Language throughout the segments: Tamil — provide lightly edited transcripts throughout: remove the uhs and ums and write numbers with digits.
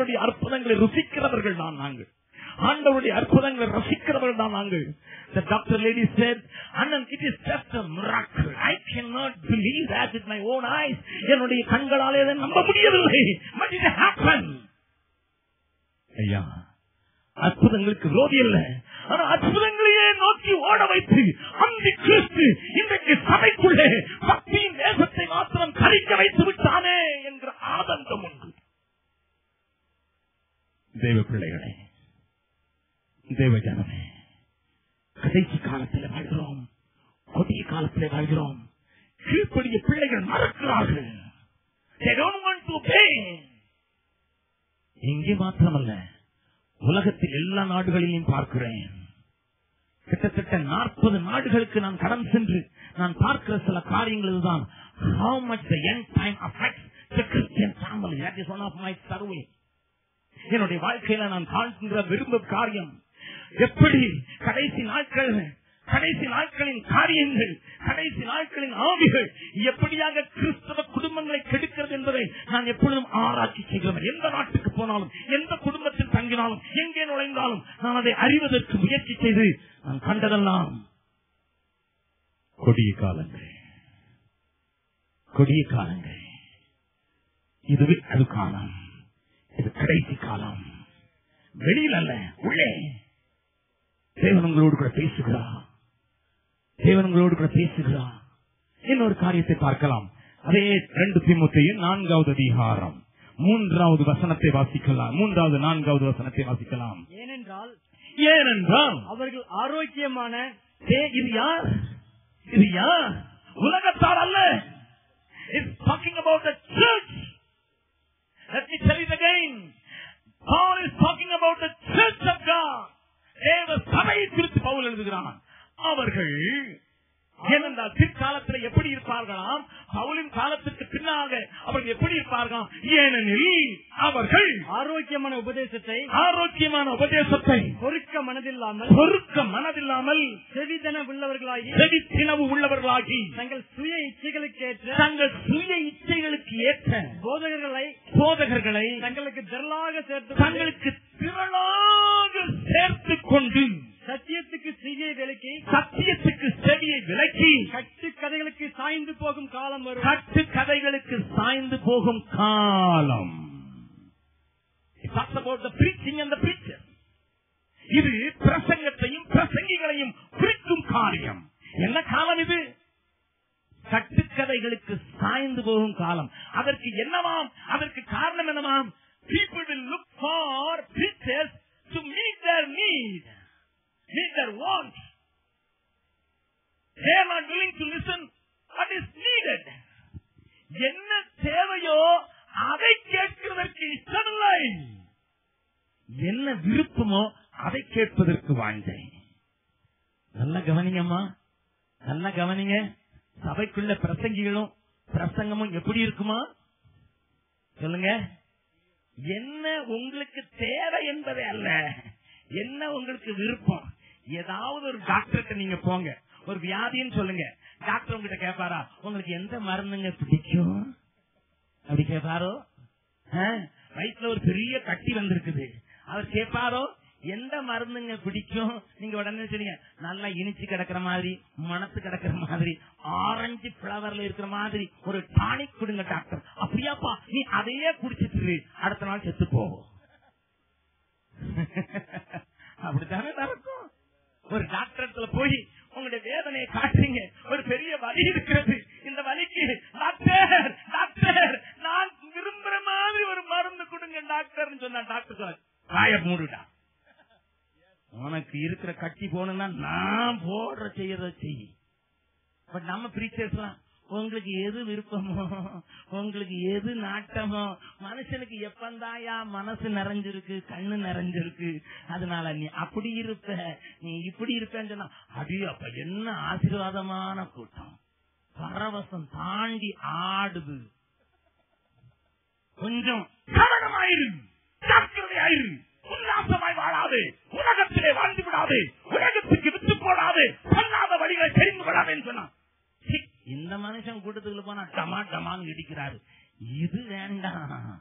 ஆண்டவருடைய அற்புதங்களை ருசிக்கிறவர்கள் தான் நாங்கள். ஆண்டவருடைய அற்புதங்களை ரசிக்கிறவர்கள் தான் நாங்கள். The doctor lady said, "Anand, it is just a miracle. I cannot believe that with my own eyes." என்னுடைய கண்களாலே அதை நம்ப முடியவில்லை. But it happened. ஐயா, அற்புதங்களுக்கு விரோதி அல்ல, ஆனா அற்புதங்களையே நோக்கி ஓட வைத்து அந்த கிறிஸ்து இன்றைக்கு சபைக்குள்ளே பக்தியின் தேசத்தை மாத்திரம் கழிக்க வைத்து விட்டானே என்ற ஆதங்கம் உண்டு. தேவ பிள்ளைகளே, தேவ ஜனமே, கடைசி காலத்தில் வாழ்கிறோம், கொடிய காலத்தில் வாழ்கிறோம். கீழ்ப்படிய பிள்ளைகள் மறக்கிறார்கள். They don't want to obey. இங்கே மாத்திரமல்ல, உலகத்தில் எல்லா நாடுகளிலும் பார்க்கிறேன். கிட்டத்தட்ட 40 நாடுகளுக்கு நான் கடன் சென்று நான் பார்க்கிற சில காரியங்கள் இதுதான். How much the young time affects the Christian family. That is one of my survey. என்னுடைய வாழ்க்கையில நான் காண்கின்ற விரும்பும் காரியம், எப்படி கடைசி நாட்களின் காரியங்கள், கடைசி நாட்களின் ஆவிகள் எப்படியாக கிறிஸ்தவ குடும்பங்களை கெடுக்கிறது என்பதை நான் எப்பொழுதும் ஆராய்ச்சி செய்கிறேன். எந்த நாட்டுக்கு போனாலும், எந்த குடும்பத்தில் தங்கினாலும், எங்கே நுழைந்தாலும் நான் அதை அறிவதற்கு முயற்சி செய்து நான் கண்டதெல்லாம் கொடிய காலங்கள். இதுவே அது காலம், இது கடைசி காலம். வெளியில் அல்ல, உள்ளே தேவன் உங்களோடு கூட பேசுகிறார். இன்னொரு காரியத்தை பார்க்கலாம். அதே 2 தீமோத்தேயு 4வது அதிகாரம் 3வது வசனத்தை வாசிக்கலாம். 3வது 4வது வசனத்தை வாசிக்கலாம். ஏனென்றால் அவர்கள் ஆரோக்கியமான, இது யார்? உலகத்தார் அல்ல. It's talking about the church. Let me tell it again. Paul is talking about the church of God. தேவ சபையை குறித்து பவுல் எழுதுகிறான். அவர்கள் ஏனென்றால் பிற்காலத்தில் எப்படி இருப்பார்களாம், பவுலின் காலத்திற்கு பின்னாக அவர்கள் எப்படி இருப்பார்களாம், ஏனெனில் அவர்கள் ஆரோக்கியமான உபதேசத்தை பொறுக்க மனதில்லாமல் செவித்தினவு உள்ளவர்களாகி தங்கள் சுய இச்சைகளுக்கு ஏற்ற போதகர்களை தங்களுக்கு திரளாக சேர்த்துக் கொண்டு சத்தியத்துக்கு செவியை விலக்கி கட்டுக்கதைகளுக்கு சாய்ந்து போகும் காலம் வரும். இது பிரசங்கத்தையும் பிரசங்கிகளையும் குறிக்கும் காரியம். என்ன காலம் இது? கட்டுக்கதைகளுக்கு சாய்ந்து போகும் காலம். அதற்கு என்னவாம்? அதற்கு காரணம் என்னவாம்? People will look for preachers to meet their need, meet their want. They are not willing to listen what is needed. என்ன தேவையோ அதை கேட்கிறதற்கு இஷ்டமில்லை. என்ன விருப்பமோ அதை கேட்பதற்கு வாழ்ந்தேன். நல்ல கவனிங்கம்மா, நல்ல கவனிங்க. சபைக்குள்ள பிரசங்கிகளும் பிரசங்கமும் எப்படி இருக்குமா சொல்லுங்க. என்ன உங்களுக்கு தேவை என்பதே அல்ல, என்ன உங்களுக்கு விருப்பம். ஏதாவது ஒரு டாக்டர்கிட்ட நீங்க போங்க, ஒரு வியாதின்னு சொல்லுங்க. டாக்டர் உங்ககிட்ட கேட்பாரா, உங்களுக்கு எந்த மருந்துங்க பிடிக்கும் அப்படி கேட்பாரோ? வயிற்றுல ஒரு பெரிய கட்டி வந்திருக்குது, அவர் கேட்பாரோ எந்த மருந்துங்க பிடிக்கும்? நீங்க உடனே சொல்லுங்க, நல்லா இனிச்சு கிடக்கிற மாதிரி, மனசு கிடக்கிற மாதிரி, ஆரஞ்சு பிளவர்ல இருக்கிற மாதிரி ஒரு டானிக் கொடுங்க டாக்டர். அப்படியாப்பா, நீ அதையே குடிச்சிட்டு அடுத்த நாள் செத்து போகும். அப்படித்தானே நடக்கும். ஒரு டாக்டர் போய் உங்களுடைய வேதனையை காட்டுறீங்க, ஒரு பெரிய வலி இருக்கிறது, இந்த வலிக்கு டாக்டர் டாக்டர் நான் விரும்புற மாதிரி ஒரு மருந்து கொடுங்க டாக்டர் சொன்னா, டாக்டர் காய மூடுடா, உனக்கு இருக்கிற கட்டி போனா நான் போடுற செய்யறத செய். பட் நம்ம பிரீச்சர்ஸ்லாம் உங்களுக்கு எது விருப்பமோ, உங்களுக்கு எது நாட்டமோ, மனுஷனுக்கு எப்பந்தாயா மனசு நிறைஞ்சிருக்கு, கண்ணு நிறைஞ்சிருக்கு, அதனால நீ அப்படி இருப்ப, நீ இப்படி இருப்பேன்னு சொன்னா, அடியோ அப்ப என்ன ஆசீர்வாதமான கூட்டம், பரவசம் தாண்டி ஆடுது. கொஞ்சம் கவனமாயிரு, ஜாக்கிரதையாயிரு, உல்லாசமாய் வாழாது, உலகத்திலே வாழ்ந்து விடாது, உலகத்துக்கு விட்டு போடாது, சொல்லாத வழிகளை தெரிந்து கொள்ளாதேன்னு சொன்னா, இந்த மனுஷன் கூட்டத்துக்குள்ள போனா டமா டமான்னு இடிக்கிறாரு, இது வேண்டாம்.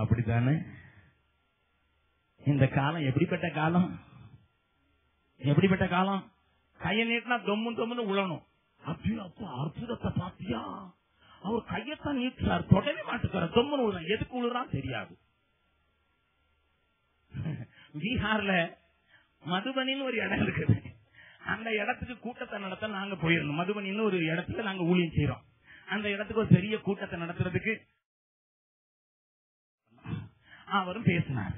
அப்படித்தானே? இந்த காலம் எப்படிப்பட்ட காலம்? எப்படிப்பட்ட காலம்? கையை நீட்டினா தொம்முன்னு உழணும். அப்படியே அப்பா அற்புதத்தை பாத்தியா? அவர் கையத்தான் நீட்டுறாரு, தொடவே மாட்டுக்காரு, தொம்முன்னு உழுறான். எதுக்கு உழுறான் தெரியாது. பீகார்ல மதுபனின்னு ஒரு இடம் இருக்குது. அந்த இடத்துக்கு கூட்டத்தை நடத்த நாங்க போயிருந்தோம். மதுபனின்னு ஒரு இடத்துல நாங்க ஊழியம் செய்யறோம். அந்த இடத்துக்கு ஒரு பெரிய கூட்டத்தை நடத்துறதுக்கு அவரும் பேசினார்.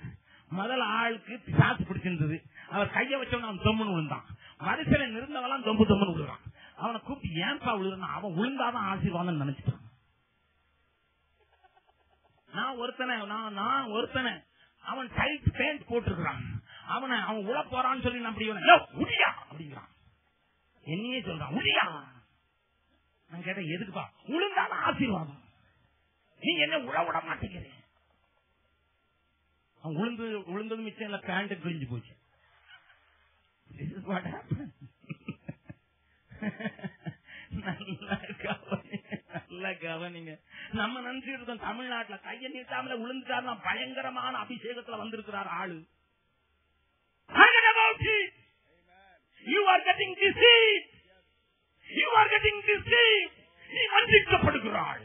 முதல் ஆளுக்கு பிசாசு பிடிச்சிருந்தது. அவர் கைய வச்சவன அவன் தொம்முன்னு விழுந்தான். வரிசையில நிறந்தவெல்லாம் தொம்முன்னு விழுறான். அவனை கூப்பிட்டு ஏன்பா விழுறான்? அவன் விழுந்தாதான் ஆசீர்வாதம் நினைச்சிட்டான். நான் ஒருத்தனை அவன் டைட் பேண்ட் போட்டிருக்கிறான். அவன் உள்ள போறான்னு சொல்லி நான் உடியா அப்படிங்கிறான். என்னையே சொல்றான் உடியா. நான் கேட்டேன் எதுக்குப்பா? உளுந்தாதான் ஆசீர்வாதம், நீ என்ன உழ விட மாட்டேங்கிறேன். அவன் உளுந்தது மிச்சம் இல்ல, பேண்ட் கிழிஞ்சு போச்சு. நல்ல கவனிங்க. நம்ம நினைச்சிட்டு இருக்கோம் தமிழ்நாட்டுல கையை நீட்டாமல விழுந்துட்டாரு பயங்கரமான அபிஷேகத்துல வந்திருக்கிறார் ஆளு. You are getting deceived. You are getting deceived. நீ வஞ்சிக்கப்படுகிறாள்.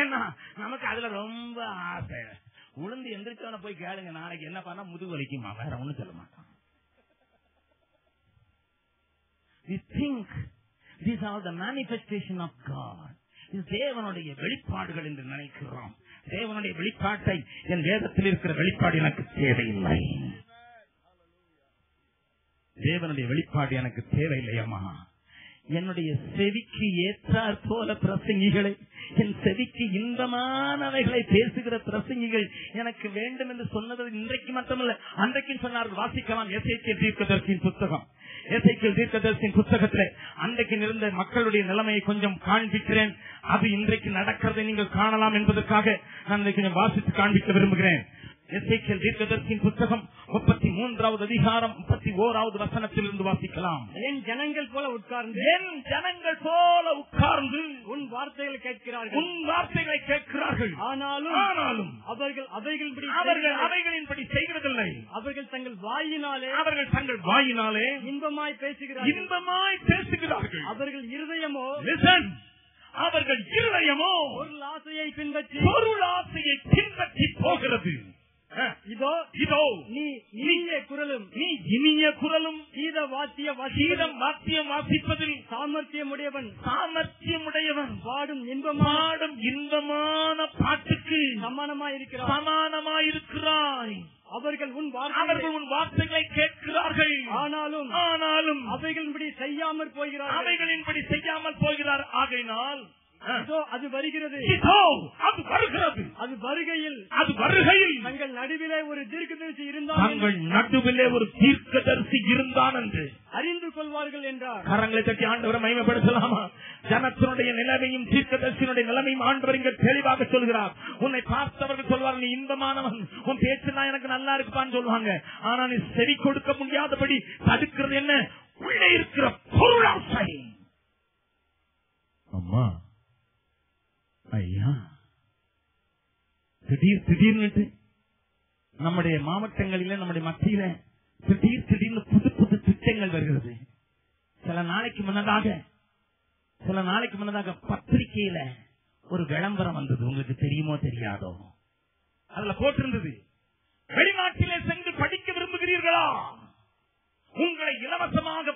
ஏன்னா நமக்கு அதுல ரொம்ப ஆசை. உளுந்து எந்திரிச்சவன போய் கேளுங்க, நாளைக்கு என்ன பண்ணா முதுகு வலிக்குமா? வேற ஒண்ணும் சொல்ல மாட்டான். We think these are the manifestation of God. இது தேவனுடைய வெளிப்பாடுகள் என்று நினைக்கிறோம். தேவனுடைய வெளிப்பாட்டை என் வேதத்தில் இருக்கிற வெளிப்பாடு எனக்கு தேவையில்லை. தேவனுடைய வெளிப்பாடு எனக்கு தேவையில்லையம்மா. என்னுடைய செவிக்கு ஏற்றாற் போல பிரசங்கிகளை, என் செவிக்கு இன்பமானவைகளை பேசுகிற பிரசங்கிகள் எனக்கு வேண்டும் என்று சொன்னது இன்றைக்கு மட்டுமல்ல, அன்றைக்கும் சொன்னார்கள். வாசிக்கலாம் எசேக்கியேல் தீர்க்கதரிசியின் புத்தகம். எசேக்கியேல் தீர்க்கதரிசியின் புத்தகத்தில் அன்றைக்கு இருந்த மக்களுடைய நிலைமையை கொஞ்சம் காண்பிக்கிறேன். அது இன்றைக்கு நடக்கிறதை நீங்கள் காணலாம் என்பதற்காக நான் கொஞ்சம் வாசித்து காண்பிக்க விரும்புகிறேன். எசேக்கியேல் தீர்க்கதரிசியின் புத்தகம் 33வது அதிகாரம் 31வது வசனத்திலிருந்து வாசிக்கலாம். என் ஜனங்கள் போல உட்கார்ந்து உன் வார்த்தைகளை கேட்கிறார்கள். ஆனாலும் அவர்கள் அவைகளின்படி செய்கிறதில்லை. அவர்கள் தங்கள் வாயினாலே இன்பமாய் பேசுகிறார்கள். அவர்கள் இருதயமோ பொருள் ஆசையை பின்பற்றி போகிறது. இதோ நீ இனிய குரலும் கீத வாத்தியம் வாசிப்பதில் சாமர்த்தியமுடையவன் பாடும் இன்பமான பாட்டுக்கு சமானமாயிருக்கிறாய். அவர்கள் உன் வார்த்தைகளை கேட்கிறார்கள். ஆனாலும் அவைகளின்படி செய்யாமல் போகிறார். ஆகையினால் அது வருகிறது. அது வருகையில் தங்கள் நடுவிலே ஒரு தீர்க்கதரிசி இருந்தான் என்று அறிந்து கொள்வார்கள் என்றார். கரங்களை தட்டி ஆண்டவரை மகிமைப்படுத்தலாமா? ஜனத்தினுடைய நிலைமையும் தீர்க்கதரிசியினுடைய நிலைமையும் ஆண்டவர் இங்க தெளிவாக சொல்கிறார். உன்னை பார்த்தவர்கள் சொல்வார்கள், நீ இன்பமானவன், உன் பேச்சுனா எனக்கு நல்லா இருக்குப்பான்னு சொல்லுவாங்க. ஆனா நீ செவி கொடுக்க முடியாதபடி தடுக்கிறது என்ன? உள்ளே இருக்கிற பொருளாசை. அம்மா ஐயா, திடீர்னு நம்முடைய மாவட்டங்களில நம்முடைய மத்தியில திடீர்னு புது திட்டங்கள் வருகிறது. சில நாளைக்கு முன்னதாக பத்திரிகையில ஒரு விளம்பரம் வந்தது. உங்களுக்கு தெரியுமோ தெரியாதோ? அதுல போட்டிருந்தது, வெளிநாட்டிலே சென்று படிக்க விரும்புகிறீர்களா? உங்களை இலவசமாக